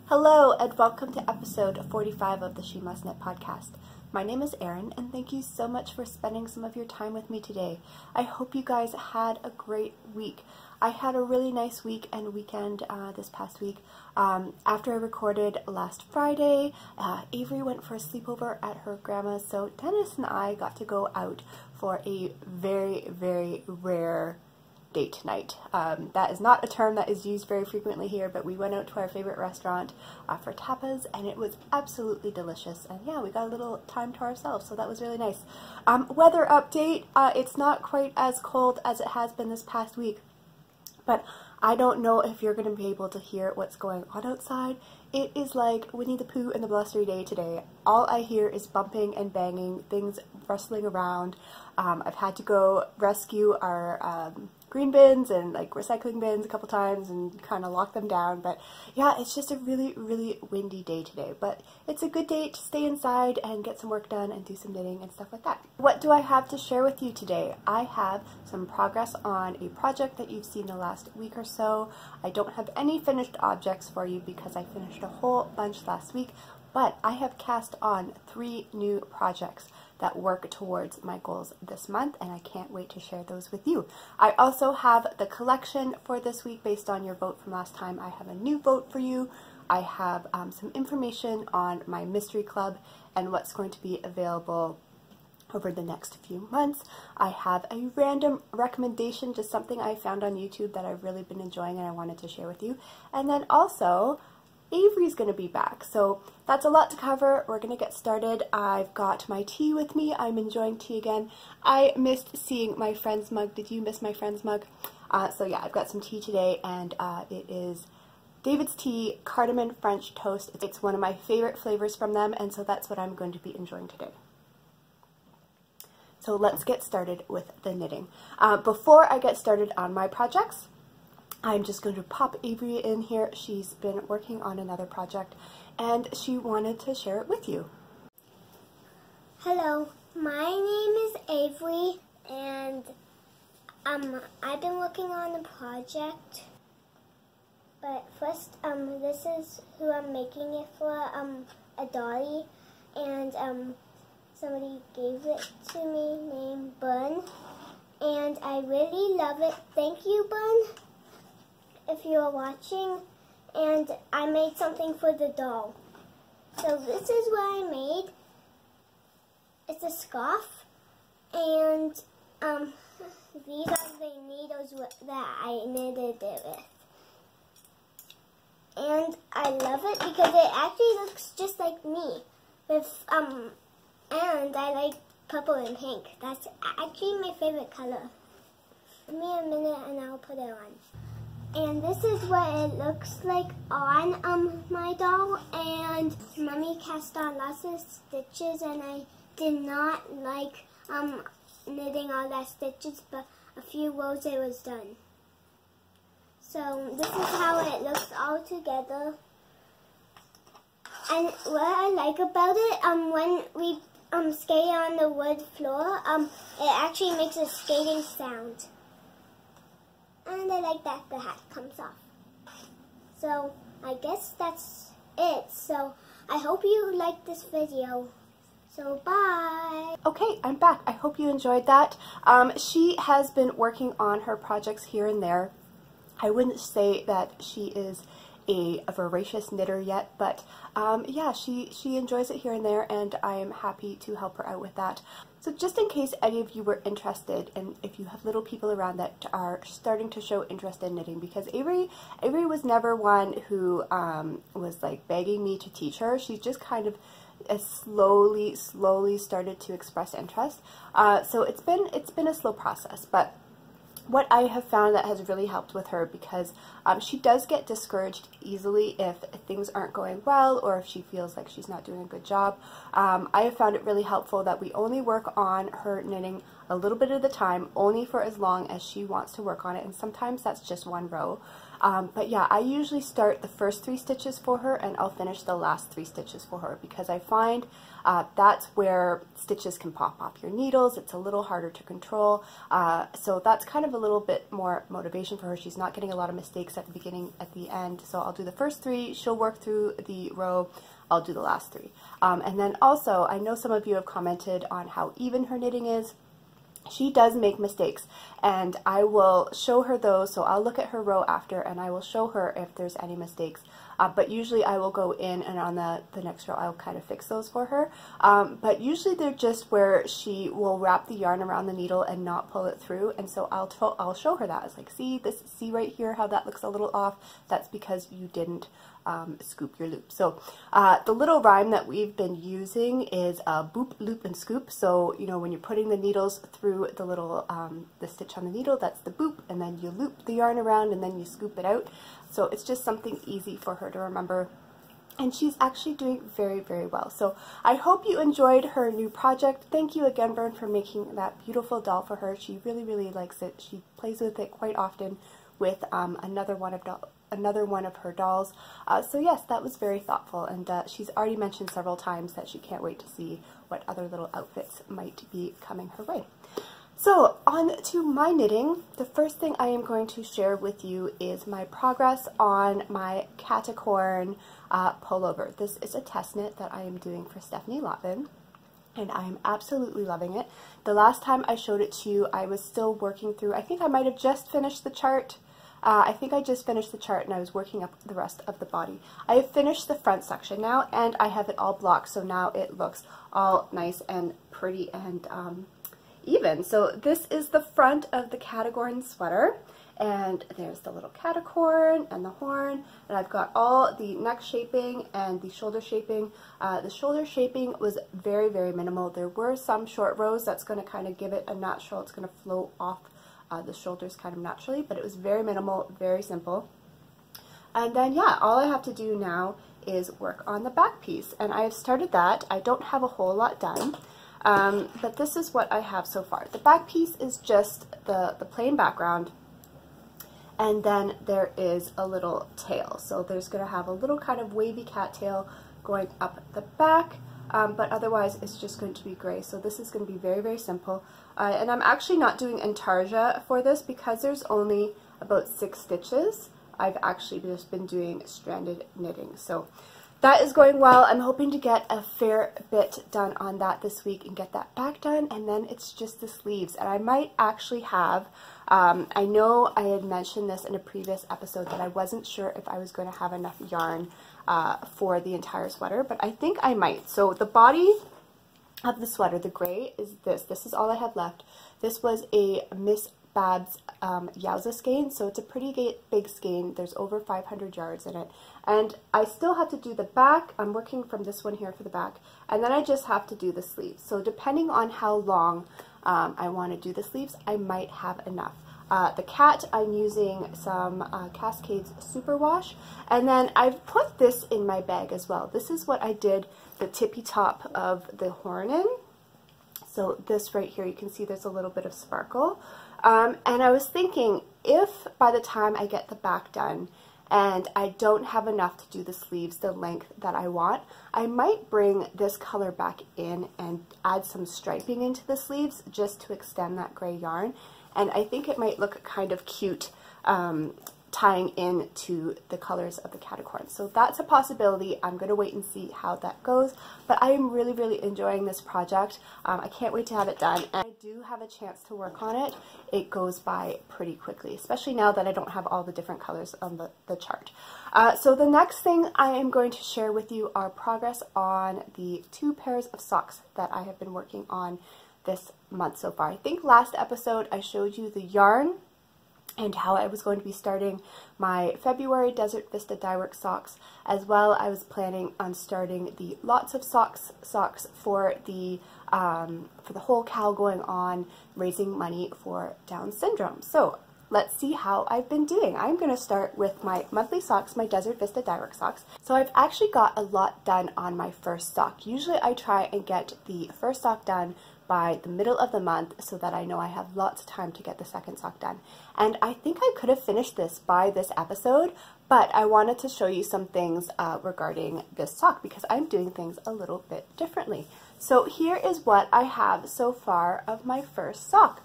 Hello and welcome to episode 45 of the She.Must.Knit podcast. My name is Erin and thank you so much for spending some of your time with me today. I hope you guys had a great week. I had a really nice week and weekend this past week. After I recorded last Friday, Avery went for a sleepover at her grandma's, so Dennis and I got to go out for a very, very rare date night. That is not a term that is used very frequently here, but we went out to our favorite restaurant for tapas and it was absolutely delicious, and yeah, we got a little time to ourselves, so that was really nice. Weather update, it's not quite as cold as it has been this past week, but I don't know if you're going to be able to hear what's going on outside. It is like Winnie the Pooh and the Blustery Day today. All I hear is bumping and banging, things rustling around. I've had to go rescue our green bins and like recycling bins a couple times and kind of lock them down, but yeah, it's just a really, really windy day today, but it's a good day to stay inside and get some work done and do some knitting and stuff like that. What do I have to share with you today? I have some progress on a project that you've seen the last week or so. I don't have any finished objects for you because I finished a whole bunch last week, but I have cast on 3 new projects that work towards my goals this month, and I can't wait to share those with you. I also have the collection for this week based on your vote from last time. I have a new vote for you. I have some information on my mystery club and what's going to be available over the next few months. I have a random recommendation, just something I found on YouTube that I've really been enjoying and I wanted to share with you. And then also, Avery's going to be back, so that's a lot to cover. We're going to get started. I've got my tea with me. I'm enjoying tea again. I missed seeing my friend's mug. Did you miss my friend's mug? So yeah, I've got some tea today, and it is David's Tea Cardamom French Toast. It's one of my favorite flavors from them, and so that's what I'm going to be enjoying today. So let's get started with the knitting. Before I get started on my projects, I'm just going to pop Avery in here. She's been working on another project and she wanted to share it with you. Hello, my name is Avery and I've been working on a project. But first, this is who I'm making it for, a dolly, and somebody gave it to me named Bun, and I really love it. Thank you, Bun, if you're watching. And I made something for the doll. So this is what I made. It's a scarf, and these are the needles that I knitted it with. And I love it because it actually looks just like me. And I like purple and pink. That's actually my favorite color. Give me a minute and I'll put it on. And this is what it looks like on my doll, and Mommy cast on lots of stitches, and I did not like knitting all that stitches, but a few rows it was done. So this is how it looks all together. And what I like about it, when we skate on the wood floor, it actually makes a skating sound. And I like that the hat comes off. So I guess that's it. So I hope you liked this video. So bye. Okay, I'm back. I hope you enjoyed that. She has been working on her projects here and there. I wouldn't say that she is a voracious knitter yet, but yeah, she enjoys it here and there, and I am happy to help her out with that. So just in case any of you were interested, and if you have little people around that are starting to show interest in knitting, because Avery was never one who was like begging me to teach her. She just kind of slowly started to express interest. So it's been a slow process, but what I have found that has really helped with her, because she does get discouraged easily if things aren't going well or if she feels like she's not doing a good job. I have found it really helpful that we only work on her knitting a little bit of the time, only for as long as she wants to work on it, and sometimes that's just one row. But yeah, I usually start the first 3 stitches for her and I'll finish the last 3 stitches for her, because I find that's where stitches can pop off your needles. It's a little harder to control, so that's kind of a little bit more motivation for her. She's not getting a lot of mistakes at the beginning, at the end. So I'll do the first 3, she'll work through the row, I'll do the last 3. And then also, I know some of you have commented on how even her knitting is. She does make mistakes, and I will show her those. So I'll look at her row after and I will show her if there's any mistakes. But usually I will go in and on the next row I'll kind of fix those for her. But usually they're just where she will wrap the yarn around the needle and not pull it through, and so I'll show her that. It's like, see right here how that looks a little off? That's because you didn't scoop your loop. So the little rhyme that we've been using is boop, loop, and scoop. So you know, when you're putting the needles through the little the stitch on the needle, that's the boop, and then you loop the yarn around and then you scoop it out. So it's just something easy for her to remember, and she's actually doing very, very well. So I hope you enjoyed her new project. Thank you again, Bern, for making that beautiful doll for her. She really, really likes it. She plays with it quite often with another one of her dolls. So yes, that was very thoughtful, and she's already mentioned several times that she can't wait to see what other little outfits might be coming her way. So on to my knitting. The first thing I am going to share with you is my progress on my Caticorn pullover. This is a test knit that I am doing for Stephanie Lotvin, and I am absolutely loving it. The last time I showed it to you, I was still working through, I think I might have just finished the chart. I think I just finished the chart and I was working up the rest of the body. I have finished the front section now, and I have it all blocked, so now it looks all nice and pretty and even. So this is the front of the Caticorn sweater, and there's the little Caticorn and the horn, and I've got all the neck shaping and the shoulder shaping. The shoulder shaping was very, very minimal. There were some short rows that's going to kind of give it a natural, it's going to flow off the shoulders kind of naturally, but it was very minimal, very simple. And then yeah, all I have to do now is work on the back piece, and I have started that. I don't have a whole lot done, but this is what I have so far. The back piece is just the plain background, and then there is a little tail. So there's going to have a little kind of wavy cattail going up the back, but otherwise it's just going to be gray. So this is going to be very, very simple. And I'm actually not doing intarsia for this because there's only about 6 stitches. I've actually just been doing stranded knitting. So that is going well. I'm hoping to get a fair bit done on that this week and get that back done, and then it's just the sleeves. And I might actually have, I know I had mentioned this in a previous episode that I wasn't sure if I was going to have enough yarn for the entire sweater, but I think I might. So the body of the sweater, the gray, is this. This is all I have left. This was a Miss Babs Yowza skein, so it's a pretty big skein. There's over 500 yards in it, and I still have to do the back. I'm working from this one here for the back, and then I just have to do the sleeves. So depending on how long I want to do the sleeves, I might have enough. The cat, I'm using some Cascades Superwash, and then I've put this in my bag as well. This is what I did the tippy top of the horn in. So this right here, you can see there's a little bit of sparkle. And I was thinking, if by the time I get the back done and I don't have enough to do the sleeves the length that I want, I might bring this color back in and add some striping into the sleeves just to extend that gray yarn. And I think it might look kind of cute tying into the colors of the Caticorn. So that's a possibility. I'm going to wait and see how that goes, but I am really, really enjoying this project. I can't wait to have it done, and I do have a chance to work on it. It goes by pretty quickly, especially now that I don't have all the different colors on the chart. So the next thing I am going to share with you are progress on the 2 pairs of socks that I have been working on this month so far. I think last episode I showed you the yarn and how I was going to be starting my February Desert Vista Dyeworks socks. As well, I was planning on starting the LotsofSocks socks for the whole KAL going on, raising money for Down syndrome. So let's see how I've been doing. I'm going to start with my monthly socks, my Desert Vista Dyeworks socks. So I've actually got a lot done on my first sock. Usually I try and get the first sock done by the middle of the month so that I know I have lots of time to get the second sock done. And I think I could have finished this by this episode, but I wanted to show you some things regarding this sock because I'm doing things a little bit differently. So here is what I have so far of my first sock.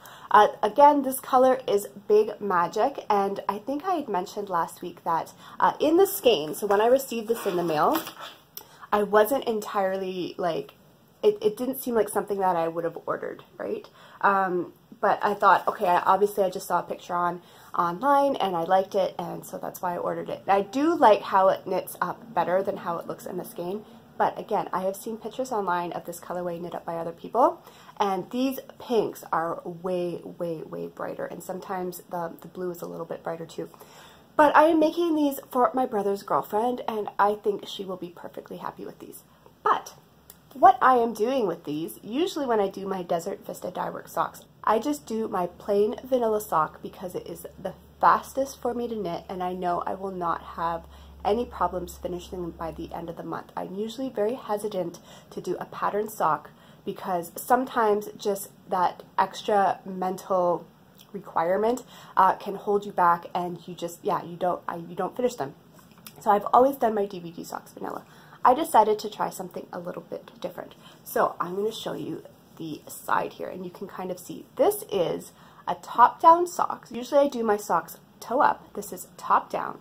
Again, this color is Big Magic, and I think I had mentioned last week that in the skein, so when I received this in the mail, I wasn't entirely like, it didn't seem like something that I would have ordered, right? But I thought, okay, obviously I just saw a picture online and I liked it, and so that's why I ordered it. I do like how it knits up better than how it looks in the skein. But again, I have seen pictures online of this colorway knit up by other people, and these pinks are way, way, way brighter, and sometimes the blue is a little bit brighter too. But I am making these for my brother's girlfriend, and I think she will be perfectly happy with these. But what I am doing with these, usually when I do my Desert Vista Dyeworks socks, I just do my plain vanilla sock because it is the fastest for me to knit, and I know I will not have any problems finishing them by the end of the month. I'm usually very hesitant to do a pattern sock because sometimes just that extra mental requirement can hold you back, and you just, you don't finish them. So I've always done my DVD socks vanilla. I decided to try something a little bit different. So I'm going to show you the side here, and you can kind of see this is a top-down sock. Usually I do my socks toe up. This is top down.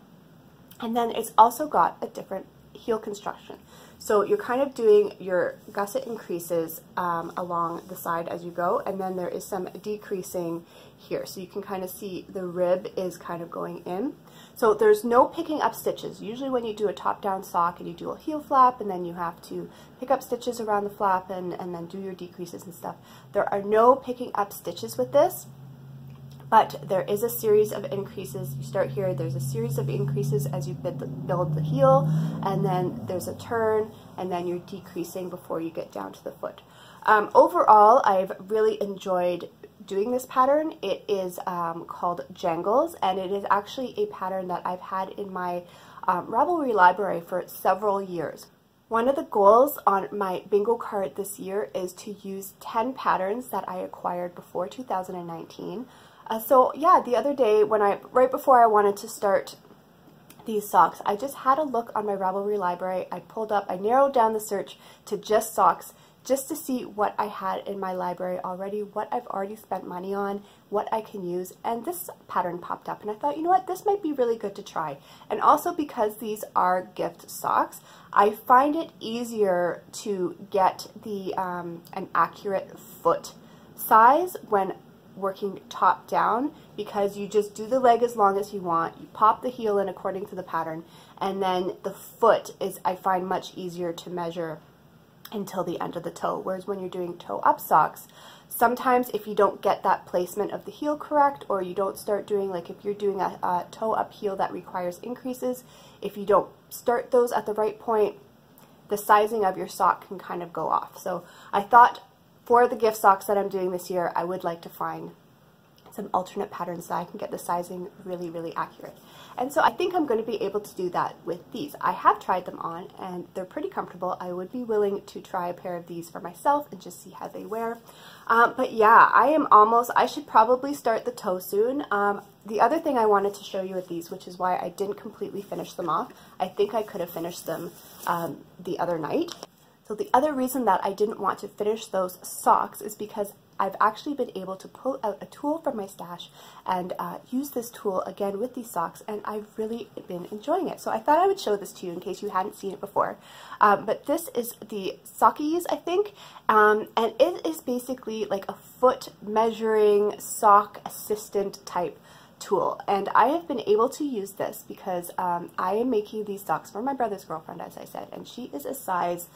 And then it's also got a different heel construction. So you're kind of doing your gusset increases along the side as you go, and then there is some decreasing here. So you can kind of see the rib is kind of going in. So there's no picking up stitches. Usually when you do a top-down sock and you do a heel flap and then you have to pick up stitches around the flap and then do your decreases and stuff, there are no picking up stitches with this. But there is a series of increases. You start here, there's a series of increases as you build the heel, and then there's a turn, and then you're decreasing before you get down to the foot. Overall, I've really enjoyed doing this pattern. It is called Jangles, and it is actually a pattern that I've had in my Ravelry library for several years. One of the goals on my bingo card this year is to use 10 patterns that I acquired before 2019. So yeah, the other day right before I wanted to start these socks, I just had a look on my Ravelry library. I narrowed down the search to just socks, just to see what I had in my library already, what I've already spent money on, what I can use, and this pattern popped up, and I thought, you know what, this might be really good to try. And also because these are gift socks, I find it easier to get the an accurate foot size when working top down, because you just do the leg as long as you want, you pop the heel in according to the pattern, and then the foot is, I find, much easier to measure until the end of the toe. Whereas when you're doing toe up socks, sometimes if you don't get that placement of the heel correct, or you don't start doing, like if you're doing a toe up heel that requires increases, if you don't start those at the right point, the sizing of your sock can kind of go off. So I thought for the gift socks that I'm doing this year, I would like to find some alternate patterns that I can get the sizing really, really accurate. And so I think I'm going to be able to do that with these. I have tried them on and they're pretty comfortable. I would be willing to try a pair of these for myself and just see how they wear. But yeah, I should probably start the toe soon. The other thing I wanted to show you with these, which is why I didn't completely finish them off, I think I could have finished them the other night. So the other reason that I didn't want to finish those socks is because I've actually been able to pull out a tool from my stash and use this tool again with these socks, and I've really been enjoying it. So I thought I would show this to you in case you hadn't seen it before. But this is the Sockies, I think, and it is basically like a foot measuring sock assistant type tool, and I have been able to use this because I am making these socks for my brother's girlfriend, as I said, and she is a size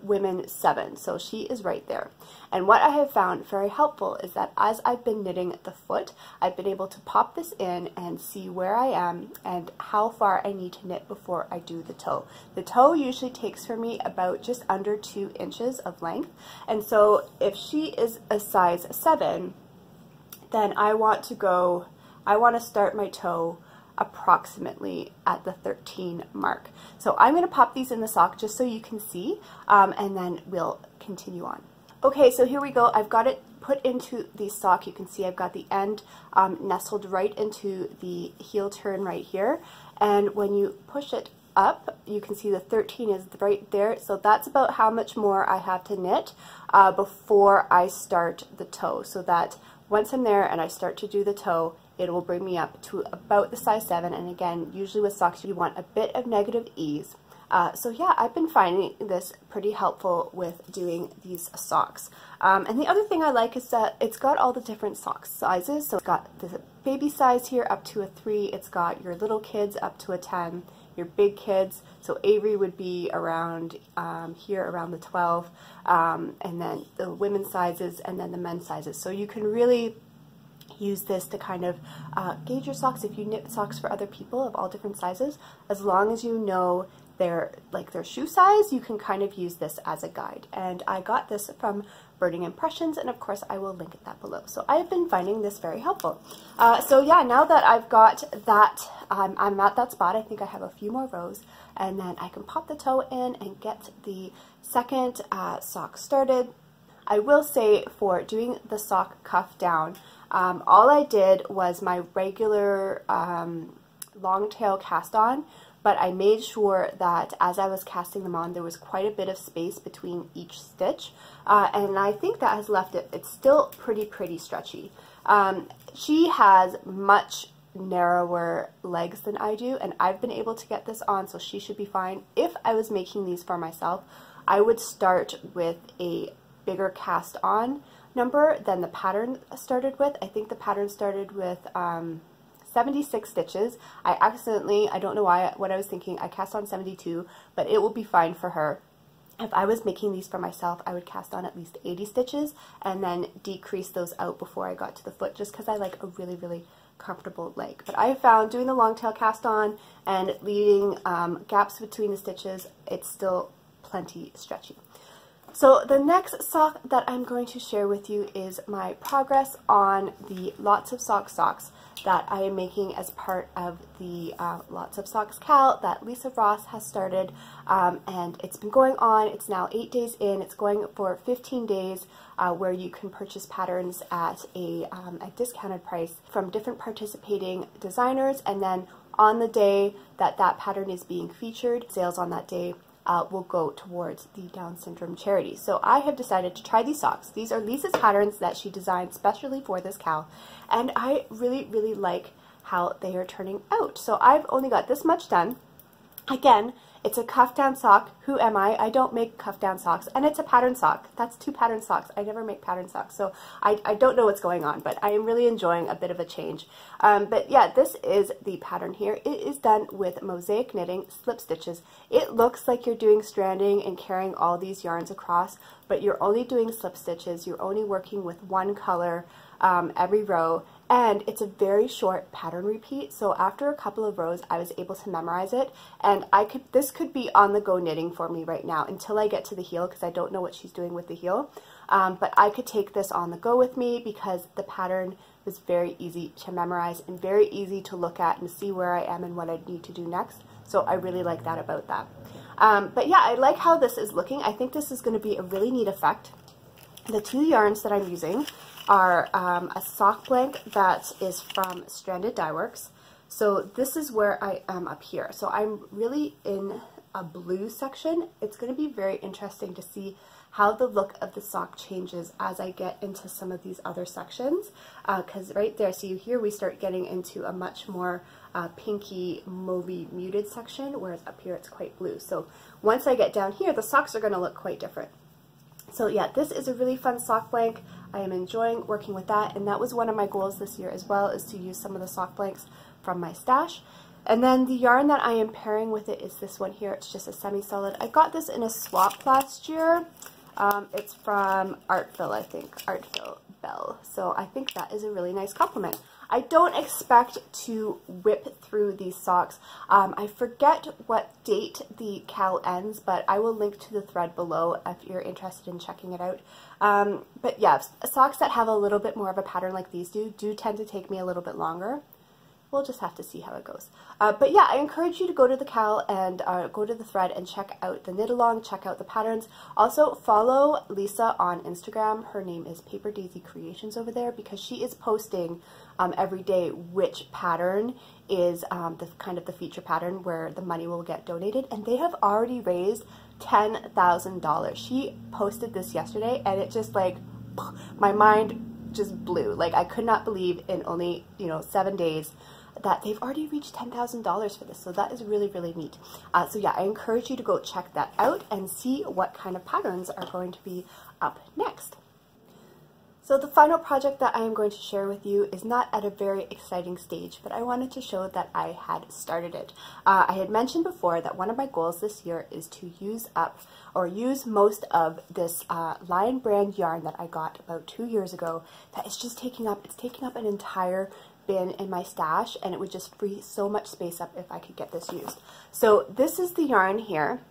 women 7, so she is right there. And what I have found very helpful is that as I've been knitting the foot, I've been able to pop this in and see where I am and how far I need to knit before I do the toe. The toe usually takes for me about just under 2 inches of length, and so if she is a size 7, then I want to start my toe approximately at the 13 mark. So I'm going to pop these in the sock just so you can see, and then we'll continue on. Okay, so here we go. I've got it put into the sock. You can see I've got the end nestled right into the heel turn right here. And when you push it up, you can see the 13 is right there. So that's about how much more I have to knit before I start the toe. So that once I'm there and I start to do the toe, it will bring me up to about the size 7. And again, usually with socks, you want a bit of negative ease. So yeah, I've been finding this pretty helpful with doing these socks. And the other thing I like is that it's got all the different sock sizes. So it's got the baby size here up to a 3. It's got your little kids up to a 10. Your big kids, so Avery would be around here around the 12. And then the women's sizes and then the men's sizes. So you can really use this to kind of gauge your socks if you knit socks for other people of all different sizes. As long as you know their shoe size, you can kind of use this as a guide. And I got this from Burning Impressions, and of course I will link it that below. So I've been finding this very helpful. So yeah, now that I've got that, I'm at that spot. I think I have a few more rows, and then I can pop the toe in and get the second sock started. I will say for doing the sock cuff down, all I did was my regular long tail cast on, but I made sure that as I was casting them on, there was quite a bit of space between each stitch, and I think that has left it, it's still pretty stretchy. She has much narrower legs than I do, and I've been able to get this on, so she should be fine. If I was making these for myself, I would start with a bigger cast on number than the pattern started with. I think the pattern started with 76 stitches. I don't know what I was thinking, I cast on 72, but it will be fine for her. If I was making these for myself, I would cast on at least 80 stitches and then decrease those out before I got to the foot, just because I like a really comfortable leg. But I found doing the long tail cast on and leaving gaps between the stitches, it's still plenty stretchy. So the next sock that I'm going to share with you is my progress on the Lots of Socks socks that I am making as part of the Lots of Socks KAL that Lisa Ross has started, and it's been going on. It's now 8 days in. It's going for 15 days where you can purchase patterns at a discounted price from different participating designers, and then on the day that that pattern is being featured, sales on that day will go towards the Down syndrome charity. So I have decided to try these socks. These are Lisa's patterns that she designed specially for this KAL, and I really like how they are turning out. So I've only got this much done. Again, it's a cuff down sock. Who am I? I don't make cuff down socks, and it's a pattern sock. That's 2 pattern socks. I never make pattern socks, so I don't know what's going on, but I am really enjoying a bit of a change. But yeah, this is the pattern here. It is done with mosaic knitting, slip stitches. It looks like you're doing stranding and carrying all these yarns across, but you're only doing slip stitches. You're only working with one color every row, and it's a very short pattern repeat. So after a couple of rows, I was able to memorize it, and this could be on the go knitting for me right now until I get to the heel, because I don't know what she's doing with the heel. But I could take this on the go with me because the pattern was very easy to memorize and very easy to look at and see where I am and what I need to do next. So I really like that about that. But yeah, I like how this is looking. I think this is going to be a really neat effect. The 2 yarns that I'm using are a sock blank that is from Stranded Dyeworks. So this is where I am up here. So I'm really in a blue section. It's going to be very interesting to see how the look of the sock changes as I get into some of these other sections, because right there, so here we start getting into a much more pinky, mauvey, muted section, whereas up here it's quite blue. So once I get down here, the socks are going to look quite different. So yeah, this is a really fun sock blank. I am enjoying working with that, and that was one of my goals this year as well, is to use some of the sock blanks from my stash. And then the yarn that I am pairing with it is this one here. It's just a semi-solid. I got this in a swap last year. It's from Artful, I think, Artful Bell. So I think that is a really nice compliment. I don't expect to whip through these socks. I forget what date the KAL ends, but I will link to the thread below if you're interested in checking it out. But yeah, socks that have a little bit more of a pattern like these do tend to take me a little bit longer. we'll just have to see how it goes. But yeah, I encourage you to go to the KAL and go to the thread and check out the knit along, check out the patterns. Also follow Lisa on Instagram. Her name is Paper Daisy Creations over there, because she is posting every day which pattern is the kind of the feature pattern where the money will get donated, and they have already raised $10,000. She posted this yesterday, and it just like, my mind just blew. Like, I could not believe in only, 7 days that they've already reached $10,000 for this. So that is really, really neat. So yeah, I encourage you to go check that out and see what kind of patterns are going to be up next. So the final project that I am going to share with you is not at a very exciting stage, but I wanted to show that I had started it. I had mentioned before that one of my goals this year is to use most of this Lion brand yarn that I got about 2 years ago that is just taking up an entire bin in my stash, and it would just free so much space up if I could get this used. So this is the yarn here,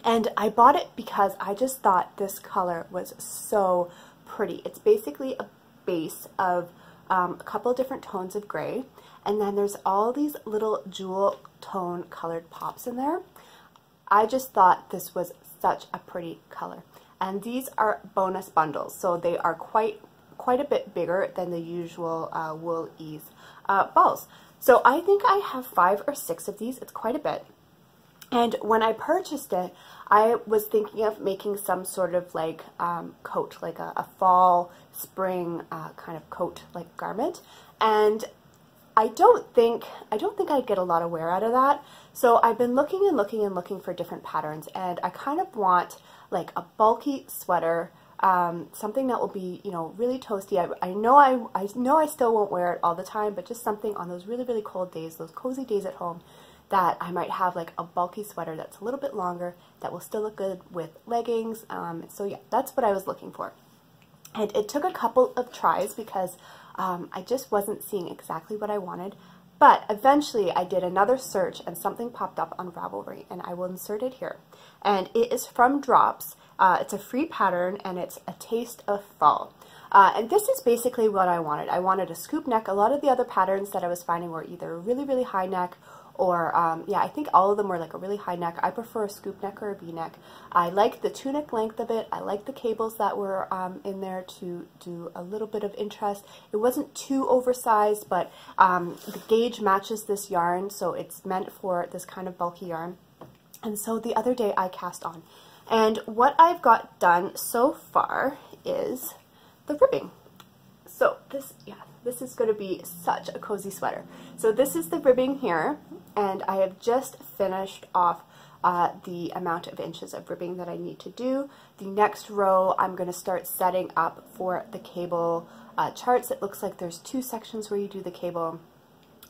and I bought it because I just thought this color was so pretty. It's basically a base of a couple of different tones of gray, and then there's all these little jewel tone colored pops in there. I just thought this was such a pretty color, and these are bonus bundles, so they are quite a bit bigger than the usual Wool Ease balls. So I think I have 5 or 6 of these. It's quite a bit. And when I purchased it, I was thinking of making some sort of like coat, like a fall, spring kind of coat like garment. And I don't think I'd get a lot of wear out of that. So I've been looking and looking and looking for different patterns, and I kind of want like a bulky sweater, something that will be, really toasty. I know I still won't wear it all the time, but just something on those really, really cold days, those cozy days at home, that I might have like a bulky sweater that's a little bit longer that will still look good with leggings. So yeah, that's what I was looking for. And it took a couple of tries because I just wasn't seeing exactly what I wanted. But eventually I did another search and something popped up on Ravelry, and I will insert it here. And it is from Drops. It's a free pattern, and it's A Taste of Fall. And this is basically what I wanted. I wanted a scoop neck. A lot of the other patterns that I was finding were either a really, really high neck, or yeah, I think all of them were like a really high neck. I prefer a scoop neck or a V-neck. I like the tunic length of it. I like the cables that were in there to do a little bit of interest. It wasn't too oversized, but the gauge matches this yarn, so it's meant for this kind of bulky yarn. And so the other day I cast on. And what I've got done so far is the ribbing. So this is going to be such a cozy sweater. So this is the ribbing here, and I have just finished off the amount of inches of ribbing that I need to do. The next row I'm going to start setting up for the cable charts. It looks like there's 2 sections where you do the cable,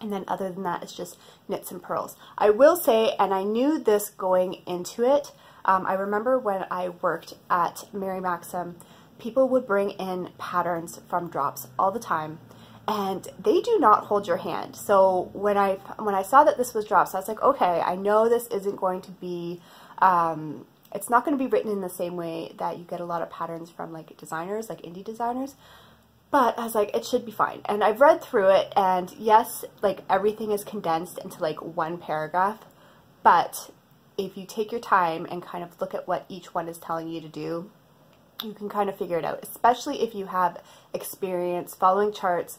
and then other than that it's just knits and purls. I will say, and I knew this going into it, I remember when I worked at Mary Maxim, people would bring in patterns from Drops all the time, and they do not hold your hand. So when I saw that this was Drops, I was like, okay, I know this isn't going to be, it's not going to be written in the same way that you get a lot of patterns from like designers, like indie designers, but I was like, it should be fine. And I've read through it, and yes, like everything is condensed into like 1 paragraph, but if you take your time and kind of look at what each one is telling you to do, you can kind of figure it out, especially if you have experience following charts,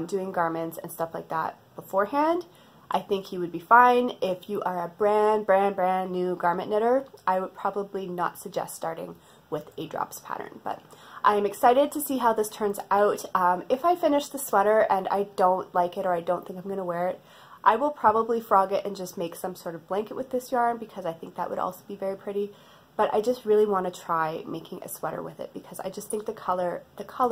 doing garments and stuff like that beforehand. I think you would be fine. If you are a brand new garment knitter, I would probably not suggest starting with a Drops pattern, but I am excited to see how this turns out. If I finish the sweater and I don't like it, or I don't think I'm going to wear it, I will probably frog it and just make some sort of blanket with this yarn, because I think that would also be very pretty. But I just really want to try making a sweater with it, because I just think the color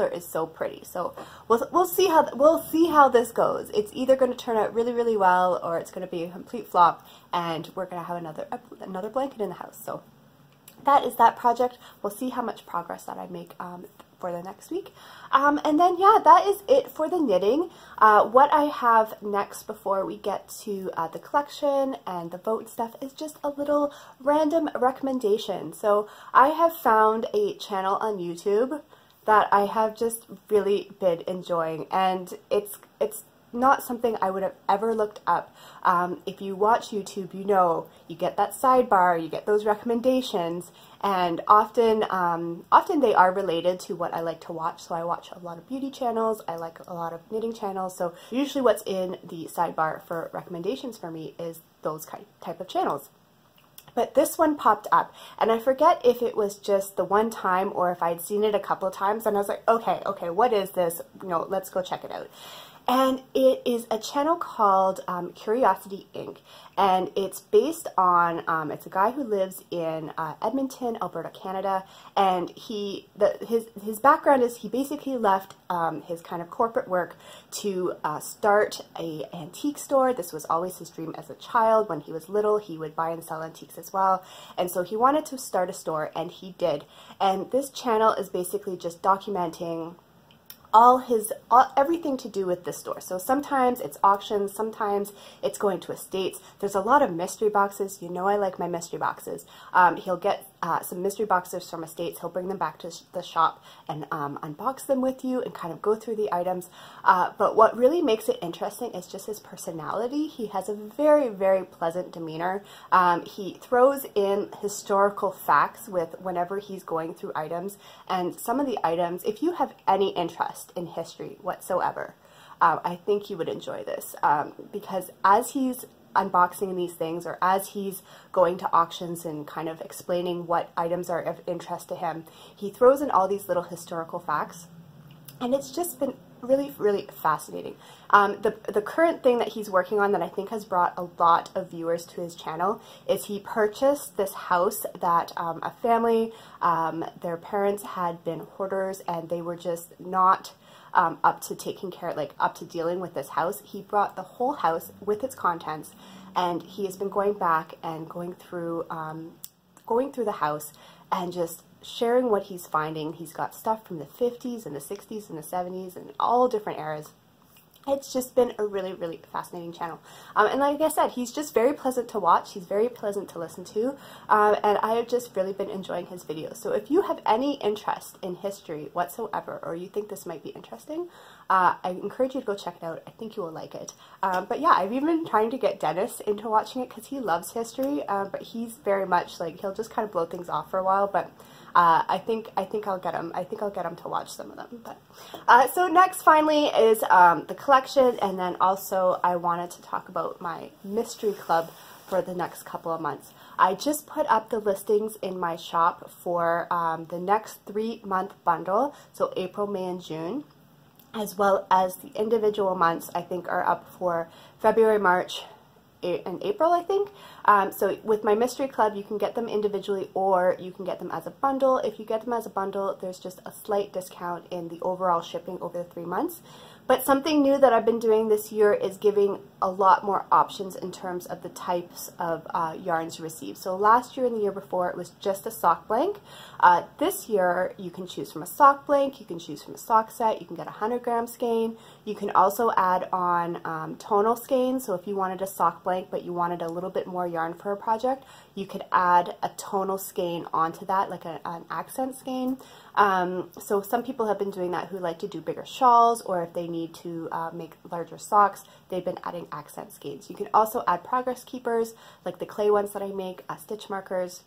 is so pretty. So we'll see how this goes. It's either going to turn out really, really well, or it's going to be a complete flop, and we're going to have another blanket in the house. So that is that project. We'll see how much progress that I make for the next week. And then yeah, that is it for the knitting. What I have next before we get to the collection and the vote and stuff is just a little random recommendation. So I have found a channel on YouTube that I have just really been enjoying, and it's not something I would have ever looked up. If you watch YouTube, you know, you get that sidebar, you get those recommendations, and often they are related to what I like to watch. So I watch a lot of beauty channels, I like a lot of knitting channels, so usually what's in the sidebar for recommendations for me is those type of channels. But this one popped up, and I forget if it was just the one time or if I'd seen it a couple of times, and I was like, okay, what is this? You know, let's go check it out. And it is a channel called Curiosity Inc. And it's based on, it's a guy who lives in Edmonton, Alberta, Canada. And his background is he basically left his kind of corporate work to start an antique store. This was always his dream as a child. When he was little, he would buy and sell antiques as well. And so he wanted to start a store, and he did. And this channel is basically just documenting everything to do with this store. So sometimes it's auctions, sometimes it's going to estates. There's a lot of mystery boxes. You know I like my mystery boxes. He'll get some mystery boxes from estates. He'll bring them back to the shop and unbox them with you and kind of go through the items. But what really makes it interesting is just his personality. He has a very, very pleasant demeanor. He throws in historical facts whenever he's going through items. And some of the items, if you have any interest in history whatsoever, I think you would enjoy this, because as he's unboxing these things, or as he's going to auctions and kind of explaining what items are of interest to him, he throws in all these little historical facts, and it's just been really, really fascinating. The current thing that he's working on that I think has brought a lot of viewers to his channel is he purchased this house that a family, their parents had been hoarders, and they were just not up to taking care, like up to dealing with this house. He brought the whole house with its contents, and he has been going back and going through the house and just sharing what he's finding. He's got stuff from the 50s and the 60s and the 70s and all different eras. It's just been a really, really fascinating channel. And like I said, he's just very pleasant to watch. He's very pleasant to listen to. And I have just really been enjoying his videos. So if you have any interest in history whatsoever, or you think this might be interesting, I encourage you to go check it out. I think you will like it. But yeah, I've even been trying to get Dennis into watching it because he loves history. But he's very much like, he'll just kind of blow things off for a while. But I think I'll get him. I think I'll get him to watch some of them. But so next, finally, is the collection, and then also I wanted to talk about my mystery club for the next couple of months. I just put up the listings in my shop for the next 3-month bundle, so April, May, and June, as well as the individual months. I think are up for February, March, and April, I think. So with my mystery club, you can get them individually, or you can get them as a bundle. If you get them as a bundle, there's just a slight discount in the overall shipping over the 3 months. But something new that I've been doing this year is giving a lot more options in terms of the types of yarns received. So last year and the year before, it was just a sock blank. This year, you can choose from a sock blank, you can choose from a sock set, you can get a 100-gram skein. You can also add on tonal skeins. So if you wanted a sock blank, but you wanted a little bit more yarn for a project, you could add a tonal skein onto that, like an accent skein. So some people have been doing that who like to do bigger shawls, or if they need to make larger socks, they've been adding accent skeins. You can also add progress keepers, like the clay ones that I make, stitch markers.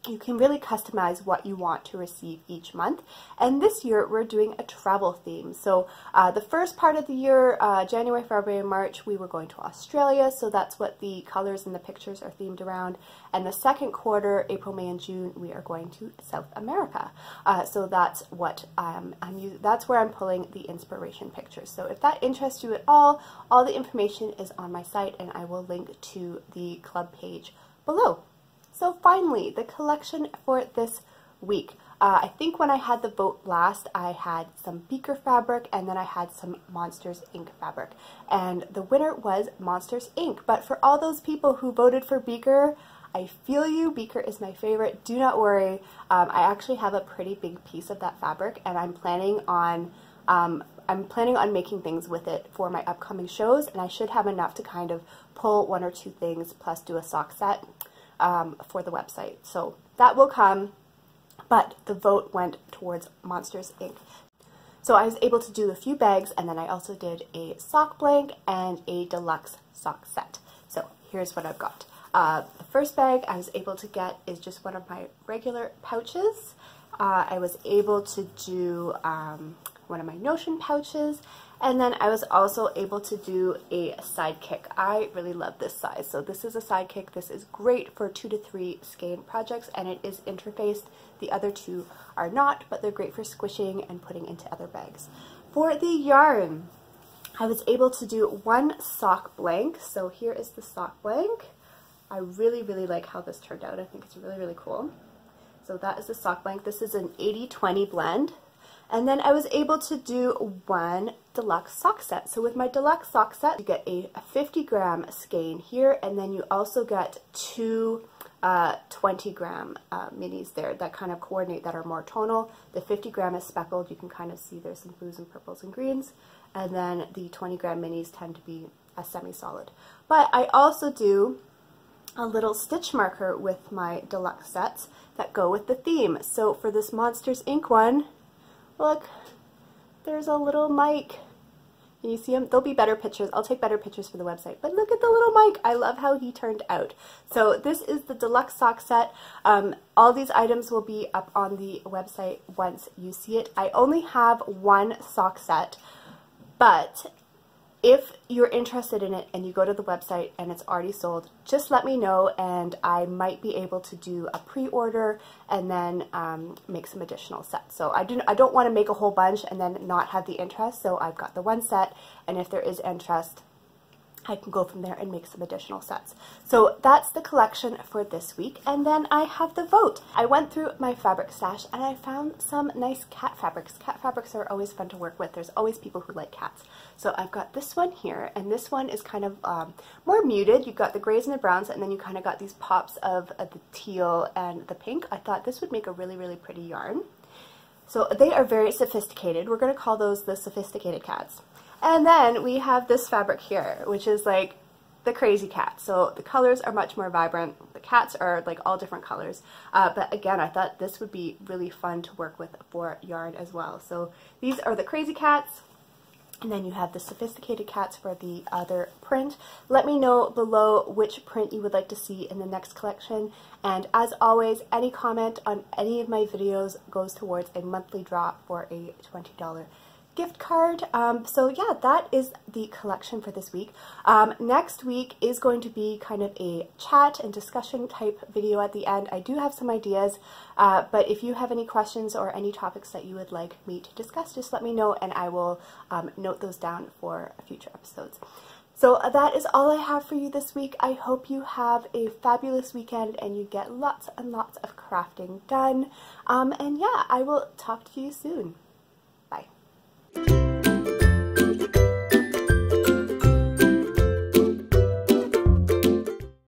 You can really customize what you want to receive each month. And this year we're doing a travel theme. So the first part of the year, January, February, and March, we were going to Australia. So that's what the colors and the pictures are themed around. And the second quarter, April, May, and June, we are going to South America. So that's what that's where I'm pulling the inspiration pictures. So if that interests you at all the information is on my site, and I will link to the club page below. So finally, the collection for this week. I think when I had the vote last, I had some Beaker fabric, and then I had some Monsters Inc. fabric. And the winner was Monsters Inc. But for all those people who voted for Beaker, I feel you. Beaker is my favorite. Do not worry. I actually have a pretty big piece of that fabric, and I'm planning on making things with it for my upcoming shows, and I should have enough to kind of pull 1 or 2 things plus do a sock set for the website. So that will come, but the vote went towards Monsters Inc. So I was able to do a few bags, and then I also did a sock blank and a deluxe sock set. So here's what I've got. The first bag I was able to get is just one of my regular pouches. I was able to do one of my Notion pouches, and then I was also able to do a sidekick. I really love this size. So this is a sidekick. This is great for 2 to 3 skein projects, and it is interfaced. The other two are not, but they're great for squishing and putting into other bags. For the yarn, I was able to do one sock blank. So here is the sock blank. I really, really like how this turned out. I think it's really, really cool. So that is the sock blank. This is an 80-20 blend. And then I was able to do one deluxe sock set. So with my deluxe sock set, you get a 50-gram skein here, and then you also get 2 20-gram minis there that kind of coordinate, that are more tonal. The 50-gram is speckled. You can kind of see there's some blues and purples and greens. And then the 20-gram minis tend to be a semi-solid. But I also do a little stitch marker with my deluxe sets that go with the theme. So for this Monsters Inc. one, look, there's a little Mike. Can you see him? There'll be better pictures. I'll take better pictures for the website. But look at the little Mike. I love how he turned out. So this is the deluxe sock set. All these items will be up on the website once you see it. I only have one sock set, but if you're interested in it and you go to the website and it's already sold, just let me know, and I might be able to do a pre-order and then make some additional sets. So I don't want to make a whole bunch and then not have the interest, so I've got the one set, and if there is interest, I can go from there and make some additional sets. So that's the collection for this week, and then I have the vote. I went through my fabric stash and I found some nice cat fabrics. Cat fabrics are always fun to work with. There's always people who like cats. So I've got this one here, and this one is kind of more muted. You've got the grays and the browns, and then you kind of got these pops of the teal and the pink. I thought this would make a really, really pretty yarn. So they are very sophisticated. We're going to call those the sophisticated cats. And then we have this fabric here, which is like the crazy cat. So the colors are much more vibrant. The cats are like all different colors. But again, I thought this would be really fun to work with for yarn as well. So these are the crazy cats. And then you have the sophisticated cats for the other print. Let me know below which print you would like to see in the next collection. And as always, any comment on any of my videos goes towards a monthly draw for a $20 gift card. So yeah, that is the collection for this week. Next week is going to be kind of a chat and discussion type video at the end. I do have some ideas, but if you have any questions or any topics that you would like me to discuss, just let me know and I will note those down for future episodes. So that is all I have for you this week. I hope you have a fabulous weekend and you get lots and lots of crafting done. And yeah, I will talk to you soon. Bye.